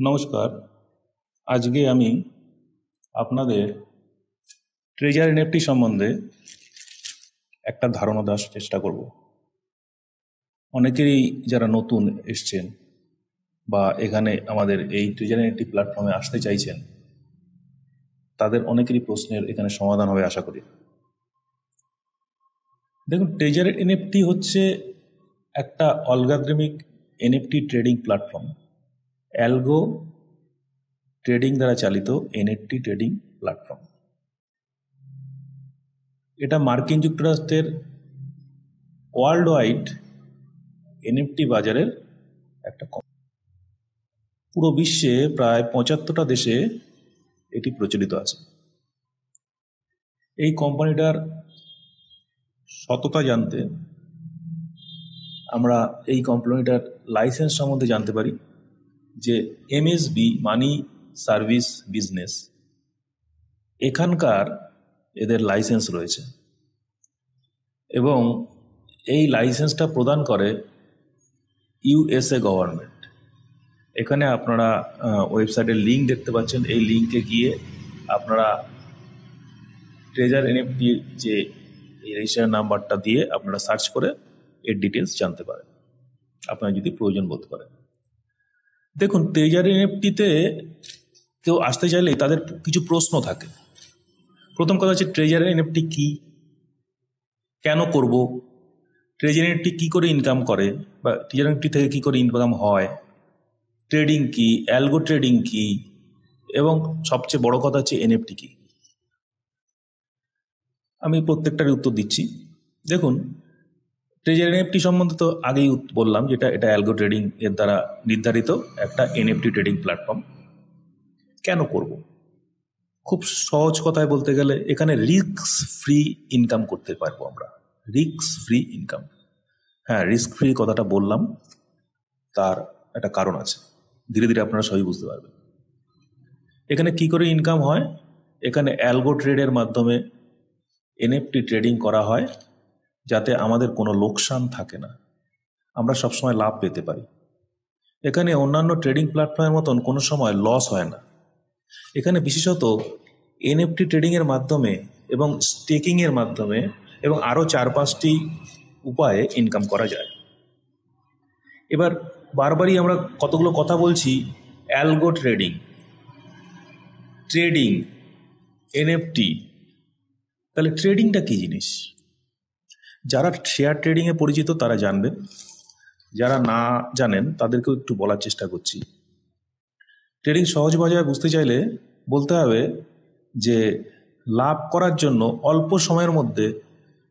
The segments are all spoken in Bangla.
নমস্কার। আজকে আমি আপনাদের ট্রেজার এনএফটি সম্বন্ধে একটা ধারণা দেওয়ার চেষ্টা করব। অনেকেরই যারা নতুন এসছেন বা এখানে আমাদের এই ট্রেজার এনএফটি প্ল্যাটফর্মে আসতে চাইছেন, তাদের অনেকেরই প্রশ্নের এখানে সমাধান হবে আশা করি। দেখুন, ট্রেজার এনএফটি হচ্ছে একটা algorithmic NFT trading platform, algo trading দ্বারা চালিত এনএফটি ট্রেডিং প্ল্যাটফর্ম। এটা মার্কিন যুক্তরাষ্ট্রের ওয়ার্ল্ড ওয়াইড এনএফটি বাজারের একটা পুরো বিশ্বে প্রায় ৭৫টা দেশে এটি প্রচলিত আছে। এই কোম্পানিটার সততা জানতে আমরা এই কোম্পানিটার লাইসেন্স সম্বন্ধে জানতে পারি যে এমএসবি মানি সার্ভিস বিজনেস, এখানকার এদের লাইসেন্স রয়েছে এবং এই লাইসেন্সটা প্রদান করে ইউএসএ গভর্নমেন্ট। এখানে আপনারা ওয়েবসাইটের লিঙ্ক দেখতে পাচ্ছেন। এই লিঙ্কে গিয়ে আপনারা ট্রেজার এনএফটি যে এই রেজিস্ট্রেশন নাম্বারটা দিয়ে আপনারা সার্চ করে এর ডিটেলস জানতে পারেন আপনারা যদি প্রয়োজন বোধ করেন। দেখুন, ট্রেজার এনএফটিতে কেউ আসতে চাইলে তাদের কিছু প্রশ্ন থাকে। প্রথম কথা হচ্ছে ট্রেজার এনএফটি কি, কেন করব, ট্রেজার এনএফটি কী করে ইনকাম করে বা ট্রেজার এনএফটি থেকে কী করে ইনকাম হয়, ট্রেডিং কি, অ্যালগো ট্রেডিং কি, এবং সবচেয়ে বড় কথা হচ্ছে এনএফটি কি। আমি প্রত্যেকটারই উত্তর দিচ্ছি। দেখুন, ট্রেজার এনএফটি সম্বন্ধে তো আগেই বললাম যেটা এটা অ্যালগো ট্রেডিং এর দ্বারা নির্ধারিত একটা এনএফটি ট্রেডিং প্ল্যাটফর্ম। কেন করব? খুব সহজ কথায় বলতে গেলে এখানে রিস্ক ফ্রি ইনকাম করতে পারবো আমরা। রিস্ক ফ্রি ইনকাম, হ্যাঁ, রিস্ক ফ্রি কথাটা বললাম, তার একটা কারণ আছে, ধীরে ধীরে আপনারা সবই বুঝতে পারবেন। এখানে কি করে ইনকাম হয়? এখানে অ্যালগো ট্রেডের মাধ্যমে এনএফটি ট্রেডিং করা হয় যাতে আমাদের কোনো লোকসান থাকে না, আমরা সবসময় লাভ পেতে পারি। এখানে অন্যান্য ট্রেডিং প্ল্যাটফর্মের মতন কোনো সময় লস হয় না। এখানে বিশেষত এনএফটি ট্রেডিংয়ের মাধ্যমে এবং স্টেকিংয়ের মাধ্যমে এবং আরও ৪-৫টি উপায়ে ইনকাম করা যায়। এবার বারবারই আমরা কতগুলো কথা বলছি, অ্যালগো ট্রেডিং, ট্রেডিং, এনএফটি। তাহলে ট্রেডিংটা কী জিনিস? যারা শেয়ার ট্রেডিংয়ে পরিচিত তারা জানবেন, যারা না জানেন তাদেরকেও একটু বলার চেষ্টা করছি। ট্রেডিং সহজ ভাষায় বুঝতে চাইলে বলতে হবে যে লাভ করার জন্য অল্প সময়ের মধ্যে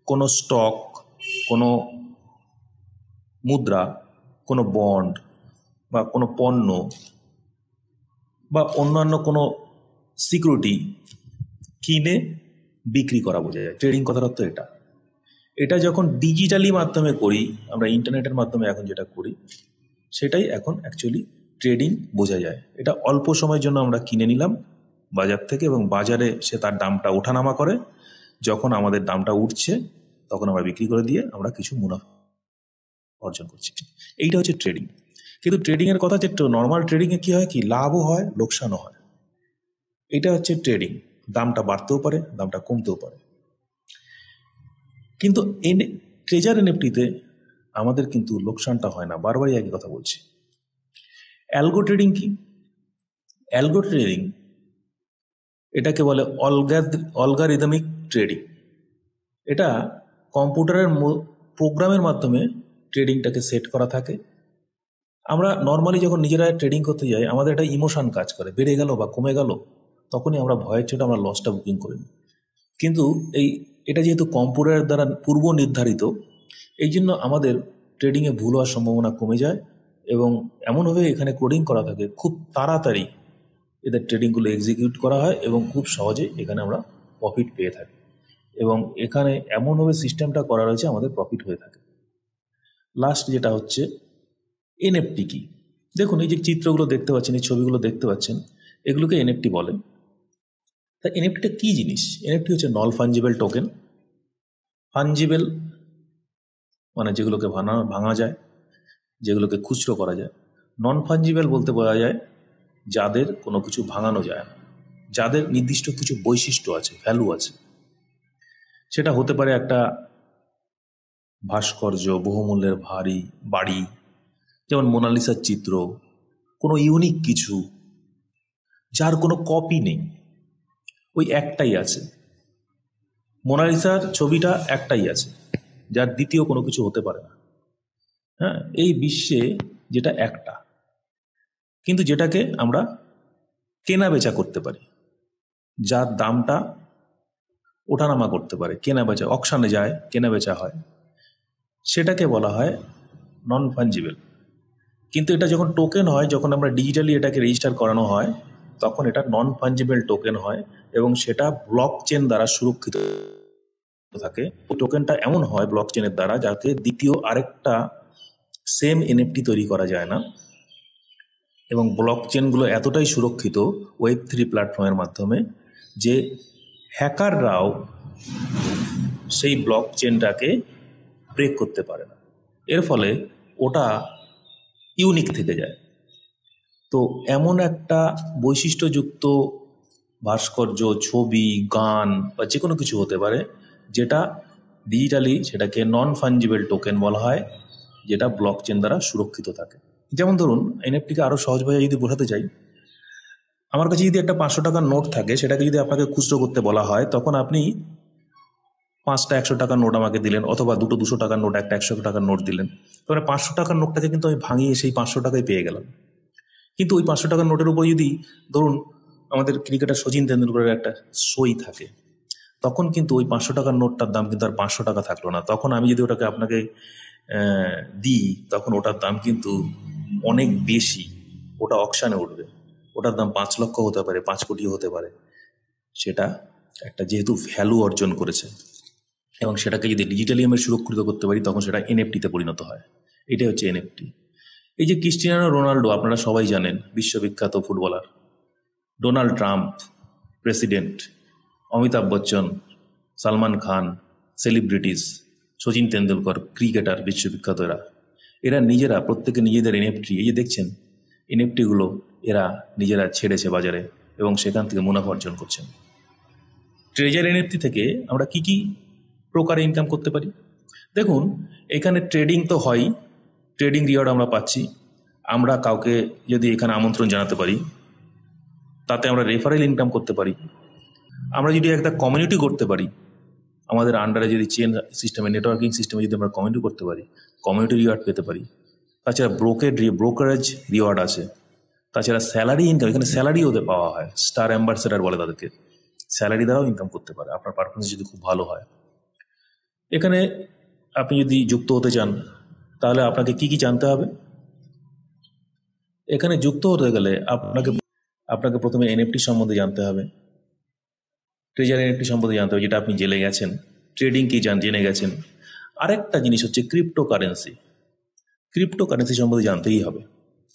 কোনো স্টক, কোনো মুদ্রা, কোনো বন্ড বা কোনো পণ্য বা অন্যান্য কোনো সিকিউরিটি কিনে বিক্রি করা বোঝা যায়। ট্রেডিং কথার অর্থ এটা। এটা যখন ডিজিটালি মাধ্যমে করি, আমরা ইন্টারনেটের মাধ্যমে এখন যেটা করি, সেটাই এখন অ্যাকচুয়ালি ট্রেডিং বোঝা যায়। এটা অল্প সময়ের জন্য আমরা কিনে নিলাম বাজার থেকে এবং বাজারে সে তার দামটা ওঠানামা করে। যখন আমাদের দামটা উঠছে তখন আমরা বিক্রি করে দিয়ে আমরা কিছু মুনাফা অর্জন করছি। এইটা হচ্ছে ট্রেডিং। কিন্তু ট্রেডিংয়ের কথা যে নর্মাল ট্রেডিংয়ে কী হয়, কি লাভও হয় লোকসানও হয়। এটা হচ্ছে ট্রেডিং। দামটা বাড়তেও পারে, দামটা কমতেও পারে। কিন্তু ট্রেজার এনএফটিতে আমাদের কিন্তু লোকসানটা হয় না। বারবারই একই কথা বলছি। অ্যালগো ট্রেডিং কি? অ্যালগো ট্রেডিং এটাকে বলে অলগারিদমিক ট্রেডিং। এটা কম্পিউটারের প্রোগ্রামের মাধ্যমে ট্রেডিংটাকে সেট করা থাকে। আমরা নর্মালি যখন নিজেরা ট্রেডিং করতে যাই আমাদের একটা ইমোশন কাজ করে, বেড়ে গেল বা কমে গেল, তখনই আমরা ভয়ের চোটে আমরা লসটা বুকিং করে নিই। কিন্তু এটা যেহেতু কম্পিউটারের দ্বারা পূর্ব নির্ধারিত, এই জন্য আমাদের ট্রেডিংয়ে ভুল হওয়ার সম্ভাবনা কমে যায় এবং এমনভাবে এখানে কোডিং করা থাকে খুব তাড়াতাড়ি এদের ট্রেডিংগুলো এক্সিকিউট করা হয় এবং খুব সহজে এখানে আমরা প্রফিট পেয়ে থাকি এবং এখানে এমনভাবে সিস্টেমটা করা রয়েছে আমাদের প্রফিট হয়ে থাকে। লাস্ট যেটা হচ্ছে এনএফটি কি? দেখুন, এই যে চিত্রগুলো দেখতে পাচ্ছেন, এই ছবিগুলো দেখতে পাচ্ছেন, এগুলোকে এনএফটি বলে। তা এনএফটিটা কী জিনিস? এনএফটি হচ্ছে নন ফাঞ্জিবল টোকেন। ফাঞ্জিবল মানে যেগুলোকে ভাঙা যায়, যেগুলোকে খুচরো করা যায়। নন ফাঞ্জিবল বলতে বোঝা যায় যাদের কোনো কিছু ভাঙানো যায় না, যাদের নির্দিষ্ট কিছু বৈশিষ্ট্য আছে, ভ্যালু আছে। সেটা হতে পারে একটা ভাস্কর্য, বহুমূল্যের ভারী বাড়ি, যেমন মোনালিসার চিত্র, কোনো ইউনিক কিছু যার কোনো কপি নেই, ওই একটাই আছে। মোনালিসার ছবিটা একটাই আছে, যার দ্বিতীয় কোনো কিছু হতে পারে না। হ্যাঁ, এই বিশ্বে যেটা একটা, কিন্তু যেটাকে আমরা কেনা বেচা করতে পারি, যার দামটা ওঠানামা করতে পারে, কেনা বেচা, অকশানে যায়, কেনা বেচা হয়, সেটাকে বলা হয় নন ফাঞ্জিবল। কিন্তু এটা যখন টোকেন হয়, যখন আমরা ডিজিটালি এটাকে রেজিস্টার করানো হয়, তখন এটা নন ফাঞ্জিবল টোকেন হয় এবং সেটা ব্লক চেন দ্বারা সুরক্ষিত থাকে। ওই টোকেনটা এমন হয় ব্লক চেনের দ্বারা, যাতে দ্বিতীয় আরেকটা সেম এনএফটি তৈরি করা যায় না। এবং ব্লক চেনগুলো এতটাই সুরক্ষিত Web3 প্ল্যাটফর্মের মাধ্যমে যে হ্যাকাররাও সেই ব্লক চেনটাকে ব্রেক করতে পারে না। এর ফলে ওটা ইউনিক থেকে যায়। তো এমন একটা বৈশিষ্ট্যযুক্ত ভাস্কর্য, ছবি, গান বা যে কোনো কিছু হতে পারে, যেটা ডিজিটালি সেটাকে নন ফাঞ্জিবল টোকেন বলা হয়, যেটা ব্লক চেন দ্বারা সুরক্ষিত থাকে। যেমন ধরুন, এনএফটিকে আরও সহজভাবে যদি বোঝাতে চাই, আমার কাছে যদি একটা 500 টাকার নোট থাকে, সেটাকে যদি আপনাকে খুচরো করতে বলা হয়, তখন আপনি 5টা 100 টাকার নোট আমাকে দিলেন, অথবা 200 টাকার নোট, একটা 100 টাকার নোট দিলেন। তারপরে 500 টাকার নোটটাকে কিন্তু আমি ভাঙিয়ে সেই 500 টাকায় পেয়ে গেলাম। কিন্তু ওই 500 টাকার নোটের উপর যদি ধরুন আমাদের ক্রিকেটার সচিন তেন্ডুলকরের একটা সই থাকে, তখন কিন্তু ওই 500 টাকার নোটটার দাম কিন্তু আর 500 টাকা থাকলো না। তখন আমি যদি ওটাকে আপনাকে দিই, তখন ওটার দাম কিন্তু অনেক বেশি, ওটা অকশানে উঠবে, ওটার দাম 5 লক্ষ হতে পারে, 5 কোটিও হতে পারে। সেটা একটা যেহেতু ভ্যালু অর্জন করেছে, এবং সেটাকে যদি ডিজিটালি আমরা সুরক্ষিত করতে পারি, তখন সেটা এনএফটিতে পরিণত হয়। এটাই হচ্ছে এনএফটি। এই যে ক্রিস্টিয়ানো রোনাল্ডো, আপনারা সবাই জানেন, বিশ্ববিখ্যাত footballer, Donald Trump president, Amitabh Bachchan, Salman Khan celebrities, Sachin Tendulkar cricketer বিশ্ববিখ্যাত, এরা নিজেরা প্রত্যেকে নিজেদের এনএফটি, এই যে দেখছেন এনএফটিগুলো এরা নিজেরা ছেড়েছে বাজারে এবং সেখান থেকে মুনাফা অর্জন করছেন। ট্রেজার এনএফটি থেকে আমরা কি কি প্রকারে ইনকাম করতে পারি? দেখুন, এখানে ট্রেডিং তো হয়, ট্রেডিং রিওয়ার্ড আমরা পাচ্ছি। আমরা কাউকে যদি এখানে আমন্ত্রণ জানাতে পারি, তাতে আমরা রেফারেল ইনকাম করতে পারি। আমরা যদি একটা কমিউনিটি করতে পারি, আমাদের আন্ডারে যদি চেন সিস্টেমে, নেটওয়ার্কিং সিস্টেমে যদি আমরা কমিউনিটি করতে পারি, কমিউনিটি রিওয়ার্ড পেতে পারি। তাছাড়া ব্রোকারেজ রিওয়ার্ড আছে। তাছাড়া স্যালারি ইনকাম, এখানে স্যালারি ওদের পাওয়া হয়, স্টার অ্যাম্বাসেডার বলে তাদেরকে, স্যালারি দ্বারাও ইনকাম করতে পারে আপনার পারফরমেন্স যদি খুব ভালো হয়। এখানে আপনি যদি যুক্ত হতে চান, তাহলে আপনাকে কি কি জানতে হবে? এখানে যুক্ত হতে গেলে আপনাকে প্রথমে এনএফটি সম্বন্ধে জানতে হবে, ট্রেজার এনএফটি সম্বন্ধে জানতে হবে, যেটা আপনি জেনে গেছেন। ট্রেডিং কি জেনে গেছেন। আরেকটা জিনিস হচ্ছে ক্রিপ্টোকারেন্সি। ক্রিপ্টোকারেন্সি সম্বন্ধে জানতেই হবে,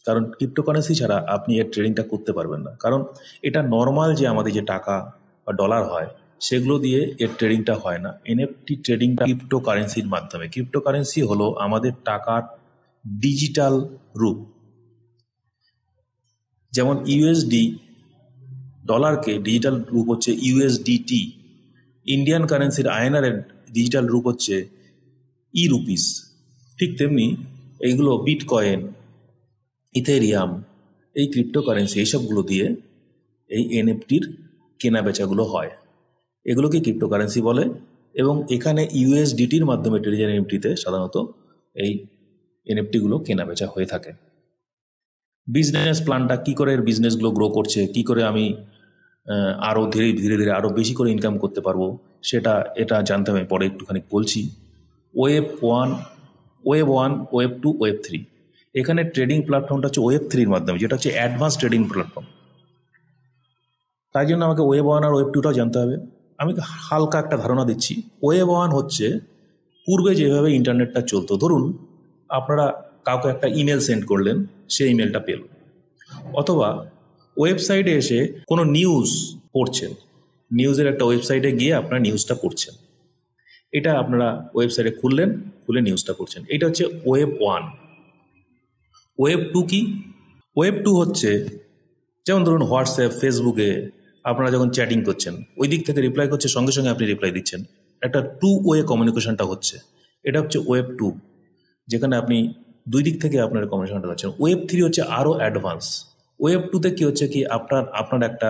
কারণ ক্রিপ্টোকারেন্সি ছাড়া আপনি এর ট্রেডিংটা করতে পারবেন না। কারণ এটা নর্মাল যে আমাদের যে টাকা বা ডলার হয়, সেগুলো দিয়ে এর ট্রেডিংটা হয় না। এনএফটি ট্রেডিংটা ক্রিপ্টোকারেন্সির মাধ্যমে। ক্রিপ্টোকারেন্সি হলো আমাদের টাকার ডিজিটাল রূপ। যেমন ইউএসডি ডলারকে ডিজিটাল রূপ হচ্ছে ইউএসডিটি, ইন্ডিয়ান কারেন্সির আইএনআরের ডিজিটাল রূপ হচ্ছে ই রুপিস। ঠিক তেমনি এইগুলো বিটকয়েন, ইথেরিয়াম, এই ক্রিপ্টোকারেন্সি, এইসবগুলো দিয়ে এই এনএফটির কেনা বেচাগুলো হয়। এগুলোকে ক্রিপ্টোকারেন্সি বলে। এবং এখানে ইউএসডিটির মাধ্যমে ট্রেজার এনএফটিতে সাধারণত এই এনএফটিগুলো কেনা বেচা হয়ে থাকে। বিজনেস প্ল্যানটা কী করে, এর বিজনেসগুলো গ্রো করছে, কী করে আমি আরও ধীরে ধীরে আরও বেশি করে ইনকাম করতে পারবো, এটা জানতে আমি পরে একটুখানি বলছি। Web 1, web 2, web 3। এখানে ট্রেডিং প্ল্যাটফর্মটা হচ্ছে ওয়েব 3-র মাধ্যমে, যেটা হচ্ছে অ্যাডভান্স ট্রেডিং প্ল্যাটফর্ম। তাই জন্য আমাকে ওয়েব 1 আর ওয়েব 2টাও জানতে হবে। আমি হালকা একটা ধারণা দিচ্ছি। ওয়েব 1 হচ্ছে পূর্বে যেভাবে ইন্টারনেটটা চলতো। ধরুন আপনারা কাউকে একটা ইমেল সেন্ড করলেন, সেই ইমেলটা পেল। অথবা ওয়েবসাইটে এসে কোনো নিউজ পড়ছেন, নিউজের একটা ওয়েবসাইটে গিয়ে আপনারা নিউজটা পড়ছেন। এটা আপনারা ওয়েবসাইটে খুলে নিউজটা পড়ছেন। এটা হচ্ছে ওয়েব 1। ওয়েব 2 কি? ওয়েব 2 হচ্ছে যেমন ধরুন হোয়াটসঅ্যাপ, ফেসবুকে আপনারা যখন চ্যাটিং করছেন, ওই দিক থেকে রিপ্লাই করছে, সঙ্গে সঙ্গে আপনি রিপ্লাই দিচ্ছেন, একটা টু ওয়ে কমিউনিকেশনটা হচ্ছে। এটা হচ্ছে ওয়েব টু, যেখানে আপনি দুই দিক থেকে আপনার কমিউনিকেশনটা করছেন। ওয়েব থ্রি হচ্ছে আরও অ্যাডভান্স। ওয়েব টুতে কী হচ্ছে কি, আপনার একটা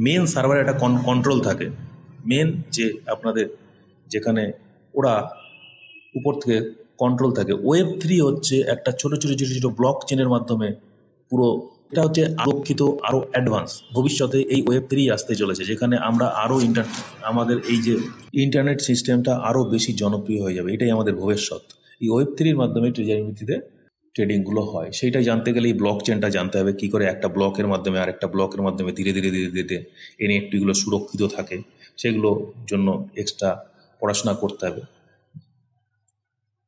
মেন সার্ভারে একটা কন্ট্রোল থাকে, মেন যে আপনাদের যেখানে ওরা উপর থেকে কন্ট্রোল থাকে। ওয়েব থ্রি হচ্ছে একটা ছোটো ছোটো ছোটো ছোটো ব্লক চেনের মাধ্যমে পুরো, এটা হচ্ছে আরক্ষিত, আরও অ্যাডভান্স। ভবিষ্যতে এই ওয়েব থ্রি আসতে চলেছে, যেখানে আমরা আরও আমাদের এই যে ইন্টারনেট সিস্টেমটা আরও বেশি জনপ্রিয় হয়ে যাবে। এটাই আমাদের ভবিষ্যৎ। এই ওয়েব থ্রির মাধ্যমে ট্রেজারি ভিত্তিতে ট্রেডিংগুলো হয়। সেইটাই জানতে গেলে এই ব্লক চেনটা জানতে হবে, কী করে একটা ব্লকের মাধ্যমে আরেকটা ব্লকের মাধ্যমে ধীরে ধীরে ধীরে ধীরে এনএফটিগুলো সুরক্ষিত থাকে, সেগুলোর জন্য এক্সট্রা পড়াশোনা করতে হবে।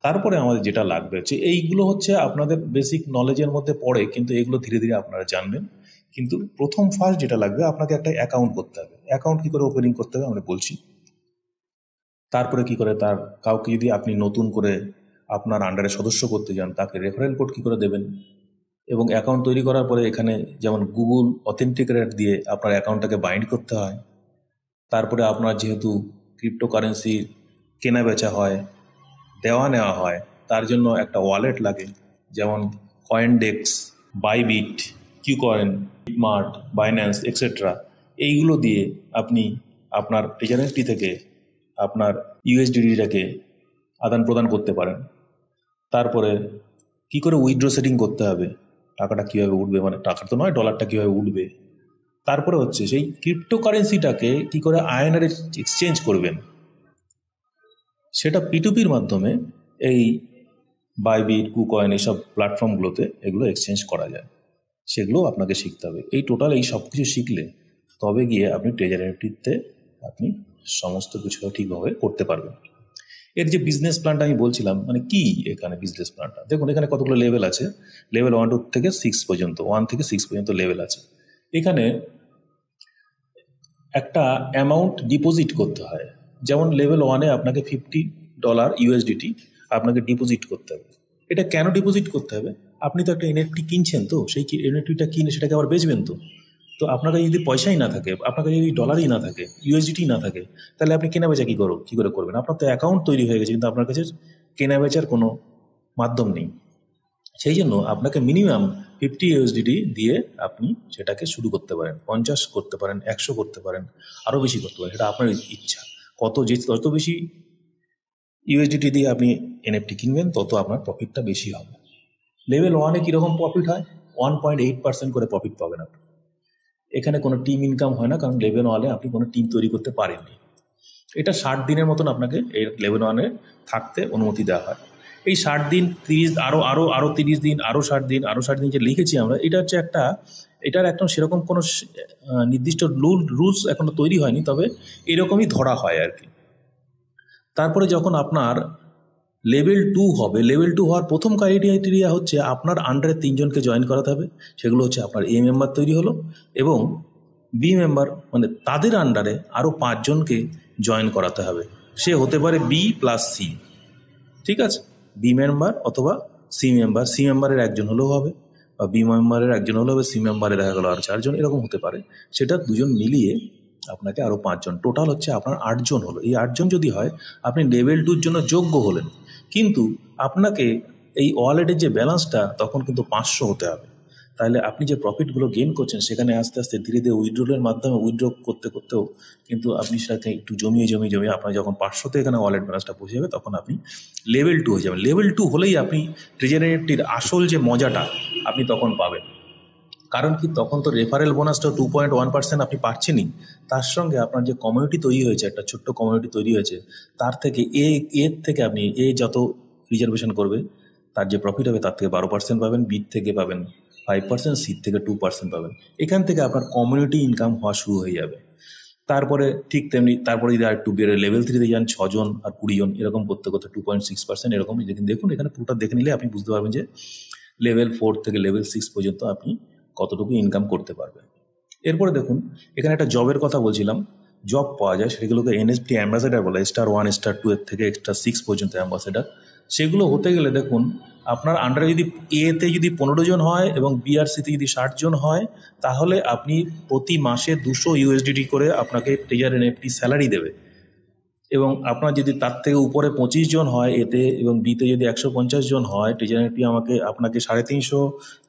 তারপরে আমাদের যেটা লাগবে হচ্ছে, এইগুলো হচ্ছে আপনাদের বেসিক নলেজের মধ্যে পড়ে, কিন্তু এগুলো ধীরে ধীরে আপনারা জানবেন। কিন্তু প্রথম ফার্স্ট যেটা লাগবে, আপনাকে একটা অ্যাকাউন্ট করতে হবে। অ্যাকাউন্ট কী করে ওপেনিং করতে হবে আমরা বলছি। তারপরে কি করে তার কাউকে যদি আপনি নতুন করে আপনার আন্ডারে সদস্য করতে যান, তাকে রেফারেল কোড কী করে দেবেন। এবং অ্যাকাউন্ট তৈরি করার পরে এখানে যেমন গুগল অথেন্টিকেটর দিয়ে আপনার অ্যাকাউন্টটাকে বাইন্ড করতে হয়। তারপরে আপনার যেহেতু ক্রিপ্টোকারেন্সি কেনা বেচা হয়, দেওয়া নেওয়া হয়, তার জন্য একটা ওয়ালেট লাগে, যেমন কয়েনডেক্স, বাইবিট, কিউকয়েন, বিটমার্ট, বাইন্যান্স এক্সেট্রা। এইগুলো দিয়ে আপনি আপনার ট্রেজারি থেকে আপনার ইউএসডিটিটাকে আদান প্রদান করতে পারেন। তারপরে কি করে উইথড্র সেটিং করতে হবে, টাকাটা কীভাবে উঠবে, মানে টাকা তো নয়, ডলারটা কীভাবে উঠবে। তারপরে হচ্ছে সেই ক্রিপ্টোকারেন্সিটাকে কি করে আইএনআর এক্সচেঞ্জ করবেন, সেটা পিটুপির মাধ্যমে এই বাইবিট, কুকয়েন এইসব প্ল্যাটফর্মগুলোতে এগুলো এক্সচেঞ্জ করা যায়। সেগুলো আপনাকে শিখতে হবে। এই টোটাল এই সব কিছু শিখলে তবে গিয়ে আপনি ট্রেজারিতে আপনি সমস্ত কিছু ঠিকভাবে করতে পারবেন। এর যে বিজনেস প্ল্যানটা আমি বলছিলাম, মানে কি এখানে বিজনেস প্ল্যানটা দেখুন, এখানে কতগুলো লেভেল আছে। লেভেল 1 থেকে 6 পর্যন্ত, 1 থেকে 6 পর্যন্ত লেভেল আছে। এখানে একটা অ্যামাউন্ট ডিপোজিট করতে হয়। যেমন লেভেল 1-এ আপনাকে $50 ইউএসডিটি আপনাকে ডিপোজিট করতে হবে। এটা কেন ডিপোজিট করতে হবে? আপনি তো একটা এনএফটি কিনছেন, তো সেই এনএফটিটা কিনে সেটাকে আবার বেচবেন। তো আপনার কাছে যদি পয়সাই না থাকে, আপনার কাছে যদি ডলারই না থাকে, ইউএসডিটি না থাকে, তাহলে আপনি কেনা বেচা কী করে করবেন? আপনার তো অ্যাকাউন্ট তৈরি হয়ে গেছে, কিন্তু আপনার কাছে কেনা বেচার কোনো মাধ্যম নেই। সেই জন্য আপনাকে মিনিমাম 50 ইউএসডিটি দিয়ে আপনি সেটাকে শুরু করতে পারেন। 50 করতে পারেন, 100 করতে পারেন, আরও বেশি করতে পারেন, সেটা আপনার ইচ্ছা। যত বেশি ইউএসডিটি দিয়ে আপনি এনএফটি কিনবেন, তত আপনার প্রফিটটা বেশি হবে। লেভেল 1-এ কীরকম প্রফিট হয়? 1.8% করে প্রফিট পাবেন আপনি। এখানে কোনো টিম ইনকাম হয় না, কারণ লেভেল 1-এ আপনি কোনো টিম তৈরি করতে পারেননি। এটা 60 দিনের মতন আপনাকে এই লেভেল 1-এ থাকতে অনুমতি দেওয়া হয়। এই 60 দিন, 30, আরও 30 দিন, আরও 60 দিন, আরও 60 দিন যে লিখেছি আমরা, এটা হচ্ছে এটার একদম সেরকম কোনো নির্দিষ্ট রুলস এখনও তৈরি হয়নি, তবে এরকমই ধরা হয় আর কি। তারপরে যখন আপনার লেভেল 2 হবে, লেভেল 2 হওয়ার প্রথম ক্রাইটেরিয়া হচ্ছে আপনার আন্ডারে 3 জনকে জয়েন করাতে হবে। সেগুলো হচ্ছে আপনার এ মেম্বার তৈরি হলো, এবং বি মেম্বার, মানে তাদের আন্ডারে আরও 5 জনকে জয়েন করাতে হবে। সে হতে পারে B+C, ঠিক আছে, বি মেম্বার অথবা সি মেম্বার। সি মেম্বারের একজন হলেও হবে, বা বি মেম্বারের একজন হলেও হবে, সি মেম্বারে দেখা গেলো আর 4 জন, এরকম হতে পারে। সেটা 2 জন মিলিয়ে আপনাকে আরও 5 জন, টোটাল হচ্ছে আপনার 8 জন হলো। এই 8 জন যদি হয়, আপনি লেভেল 2-র জন্য যোগ্য হলেন। কিন্তু আপনাকে এই ওয়ালেটের যে ব্যালেন্সটা তখন কিন্তু 500 হতে হবে। তাহলে আপনি যে প্রফিটগুলো গেইন করছেন, সেখানে আস্তে আস্তে ধীরে ধীরে উইথড্রলের মাধ্যমে উইথড্র করতে করতেও কিন্তু আপনি সেটাকে একটু জমিয়ে আপনার যখন 500-তে এখানে ওয়ালেট ব্যালেন্সটা পৌঁছে যাবে, তখন আপনি লেভেল 2 হয়ে যাবেন। লেভেল 2 হলেই আপনি ট্রেজারিটির আসল যে মজাটা আপনি তখন পাবেন। কারণ কি, তখন তো রেফারেল বোনাসটা 2.1% আপনি পাচ্ছেনই, তার সঙ্গে আপনার যে কমিউনিটি তৈরি হয়েছে, একটা ছোট্ট কমিউনিটি তৈরি হয়েছে, তার থেকে এর থেকে আপনি যত রিজার্ভেশন করবে, তার যে প্রফিট হবে তার থেকে 12% পাবেন, বিট থেকে পাবেন 5%, সিট থেকে 2% পাবেন। এখান থেকে আপনার কমিউনিটি ইনকাম হওয়া শুরু হয়ে যাবে। তারপরে ঠিক তেমনি, তারপরে যদি আর একটু বেড়ে লেভেল 3-তে যান, 6 জন আর 20 জন, এরকম করতে করতে 2.6% এরকম। দেখুন এখানে পুরোটা দেখে নিলে আপনি বুঝতে পারবেন যে লেভেল 4 থেকে লেভেল 6 পর্যন্ত আপনি কতটুকু ইনকাম করতে পারবেন। এরপরে দেখুন, এখানে একটা জবের কথা বলছিলাম, জব পাওয়া যায়, সেগুলোকে এনএফটি অ্যাম্বাসেডার বলে। স্টার 1, স্টার 2 এর থেকে স্টার 6 পর্যন্ত অ্যাম্বাসেডার। সেগুলো হতে গেলে দেখুন আপনার আন্ডারে যদি এতে যদি 15 জন হয় এবং বিআরসিতে যদি 60 জন হয়, তাহলে আপনি প্রতি মাসে 200 ইউএসডিটি করে আপনাকে ট্রেজার এনএফটি স্যালারি দেবে। এবং আপনার যদি তার থেকে উপরে 25 জন হয় এতে এবং বিতে যদি 150 জন হয়, ট্রেজার এনএফটি আপনাকে 350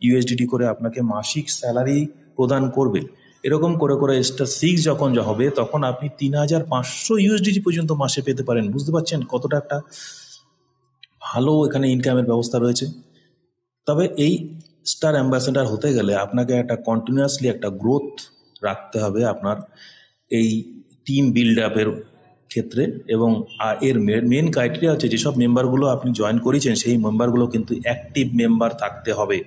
ইউএসডিটি করে আপনাকে মাসিক স্যালারি প্রদান করবে। এরকম করে করে স্টার 6 যখন হবে তখন আপনি 3500 ইউএসডিটি পর্যন্ত মাসে পেতে পারেন। বুঝতে পারছেন কতটা একটা ভালো এখানে ইনকামের ব্যবস্থা রয়েছে। তবে এই স্টার অ্যাম্বাসেডার হতে গেলে আপনাকে একটা কন্টিনিউয়াসলি একটা গ্রোথ রাখতে হবে আপনার এই টিম বিল্ড আপের ক্ষেত্রে। এবং এর মেন ক্রাইটেরিয়া হচ্ছে যেসব মেম্বারগুলো আপনি জয়েন করেছেন সেই মেম্বারগুলো কিন্তু অ্যাক্টিভ মেম্বার থাকতে হবে।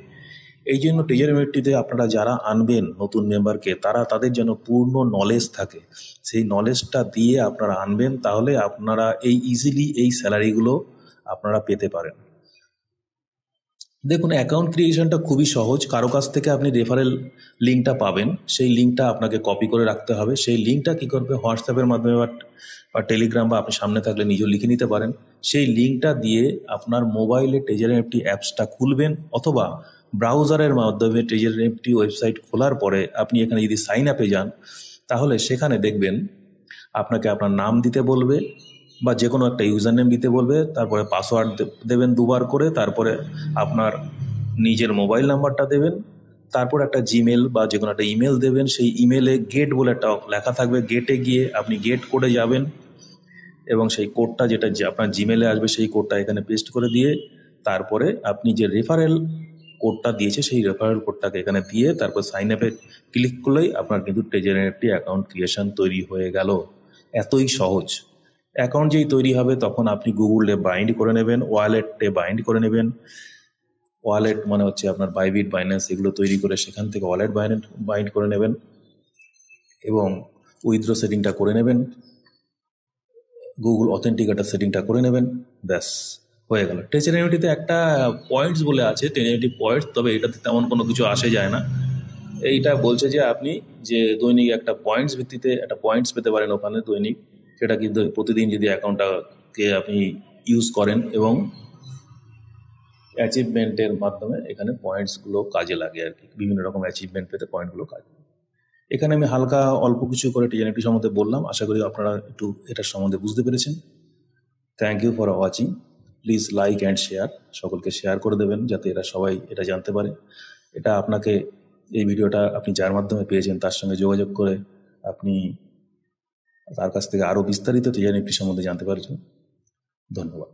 এই জন্য ট্রেজার এনএফটিতে আপনারা যারা আনবেন নতুন মেম্বারকে, তাদের যেন পূর্ণ নলেজ থাকে, সেই নলেজটা দিয়ে আপনারা আনবেন, তাহলে আপনারা ইজিলি এই স্যালারিগুলো আপনারা পেতে পারেন। দেখুন, অ্যাকাউন্ট ক্রিয়েশনটা খুবই সহজ। কারো কাছ থেকে আপনি রেফারেল লিঙ্কটা পাবেন, সেই লিঙ্কটা আপনাকে কপি করে রাখতে হবে। সেই লিঙ্কটা কী করবে, হোয়াটসঅ্যাপের মাধ্যমে বা টেলিগ্রাম বা আপনি সামনে থাকলে নিজেও লিখে নিতে পারেন। সেই লিঙ্কটা দিয়ে আপনার মোবাইলে ট্রেজার এনএফটি অ্যাপসটা খুলবেন, অথবা ব্রাউজারের মাধ্যমে ট্রেজার এনএফটি ওয়েবসাইট খোলার পরে আপনি এখানে যদি সাইন আপে যান, তাহলে সেখানে দেখবেন আপনাকে আপনার নাম দিতে বলবে বা যে কোনো একটা ইউজার নেম দিতে বলবে, তারপরে পাসওয়ার্ড দেবেন 2বার করে, তারপরে আপনার নিজের মোবাইল নাম্বারটা দেবেন, তারপর একটা জিমেল বা যে কোনো একটা ইমেল দেবেন। সেই ইমেলে গেট বলে একটা লেখা থাকবে, গেটে গিয়ে আপনি গেট কোডে যাবেন এবং সেই কোডটা যেটা আপনার জিমেলে আসবে সেই কোডটা এখানে পেস্ট করে দিয়ে, তারপরে আপনি যে রেফারেল কোডটা দিয়েছে সেই রেফারেল কোডটাকে এখানে দিয়ে তারপর সাইন আপে ক্লিক করলেই আপনার কিন্তু ট্রেজার এনএফটি অ্যাকাউন্ট ক্রিয়েশন তৈরি হয়ে গেল। এতই সহজ। অ্যাকাউন্ট যেই তৈরি হবে তখন আপনি গুগলে বাইন্ড করে নেবেন, ওয়ালেটে বাইন্ড করে নেবেন। ওয়ালেট মানে হচ্ছে আপনার বাইবিট, বাইন্যান্স এগুলো তৈরি করে সেখান থেকে ওয়ালেট বাইন্ড করে নেবেন এবং উইথড্র সেটিংটা করে নেবেন, গুগল অথেন্টিকেটর সেটিংটা করে নেবেন, ব্যাস হয়ে গেল। ট্রেজার এনএফটিতে একটা পয়েন্টস বলে আছে, ট্রেজার এনএফটি পয়েন্টস, তবে এটাতে তেমন কোনো কিছু আসে যায় না। এইটা বলছে যে আপনি যে দৈনিক একটা পয়েন্টস ভিত্তিতে একটা পয়েন্টস পেতে পারেন ওখানে দৈনিক, সেটা কিন্তু প্রতিদিন যদি অ্যাকাউন্টটাকে আপনি ইউজ করেন এবং অ্যাচিভমেন্টের মাধ্যমে এখানে পয়েন্টসগুলো কাজে লাগে আর কি, বিভিন্ন রকম অ্যাচিভমেন্ট পেতে পয়েন্টগুলো কাজে। এখানে আমি হালকা অল্প কিছু করে ট্রেজার এনএফটি সম্বন্ধে বললাম, আশা করি আপনারা একটু এটার সম্বন্ধে বুঝতে পেরেছেন। Thank you for watching. Please like and share, সকলকে শেয়ার করে দেবেন যাতে এরা সবাই এটা জানতে পারে। এটা আপনাকে এই ভিডিওটা আপনি যার মাধ্যমে পেয়েছেন তার সঙ্গে যোগাযোগ করে আপনি তার কাছ থেকে আরও বিস্তারিত ট্রেজার এনএফটি সম্বন্ধে জানতে পারছেন। ধন্যবাদ।